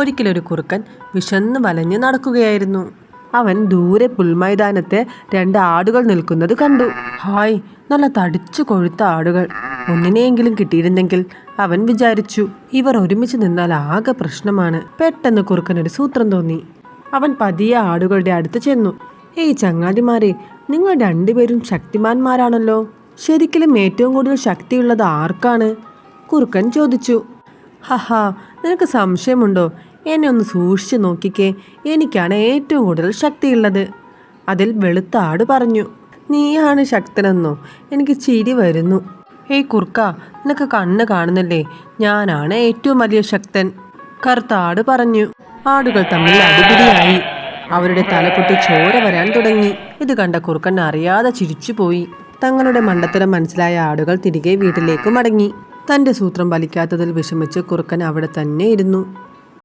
ഒരിക്കലൊരു കുറുക്കൻ വിശന്ന് വലഞ്ഞ് നടക്കുകയായിരുന്നു. അവൻ ദൂരെ പുൽമൈതാനത്തെ 2 ആടുകൾ നിൽക്കുന്നത് കണ്ടു. ഹായ്, നല്ല തടിച്ചു കൊഴുത്ത ആടുകൾ, ഒന്നിനെയെങ്കിലും കിട്ടിയിരുന്നെങ്കിൽ അവൻ വിചാരിച്ചു. ഇവർ ഒരുമിച്ച് നിന്നാൽ ആകെ പ്രശ്നമാണ്. പെട്ടെന്ന് കുറുക്കനൊരു സൂത്രം തോന്നി. അവൻ പതിയെ ആടുകളുടെ അടുത്ത് ചെന്നു. ഏയ് ചങ്ങാതിമാരെ, നിങ്ങൾ 2 പേരും ശക്തിമാന്മാരാണല്ലോ. ശരിക്കും ഏറ്റവും കൂടുതൽ ശക്തിയുള്ളത് ആർക്കാണ്? കുറുക്കൻ ചോദിച്ചു. ഹഹാ, നിനക്ക് സംശയമുണ്ടോ? എന്നെ ഒന്ന് സൂക്ഷിച്ചു നോക്കിക്കേ, എനിക്കാണ് ഏറ്റവും കൂടുതൽ ശക്തിയുള്ളത്. അതിൽ വെളുത്ത ആട് പറഞ്ഞു. നീയാണ് ശക്തനെന്നോ? എനിക്ക് ചിരി വരുന്നു. ഏയ് കുറുക്ക, നിനക്ക് കണ്ണ് കാണുന്നില്ലേ? ഞാനാണ് ഏറ്റവും വലിയ ശക്തൻ, കറുത്ത ആട് പറഞ്ഞു. ആടുകൾ തമ്മിൽ അടിപിടിയായി. അവരുടെ തലപൊട്ടി ചോര വരാൻ തുടങ്ങി. ഇത് കണ്ട കുറുക്കൻ അറിയാതെ ചിരിച്ചുപോയി. തങ്ങളുടെ മണ്ടത്തരം മനസ്സിലായ ആടുകൾ തിരികെ വീട്ടിലേക്ക് മടങ്ങി. തൻ്റെ സൂത്രം ഫലിക്കാത്തതിൽ വിഷമിച്ച് കുറുക്കൻ അവിടെ തന്നെ ഇരുന്നു.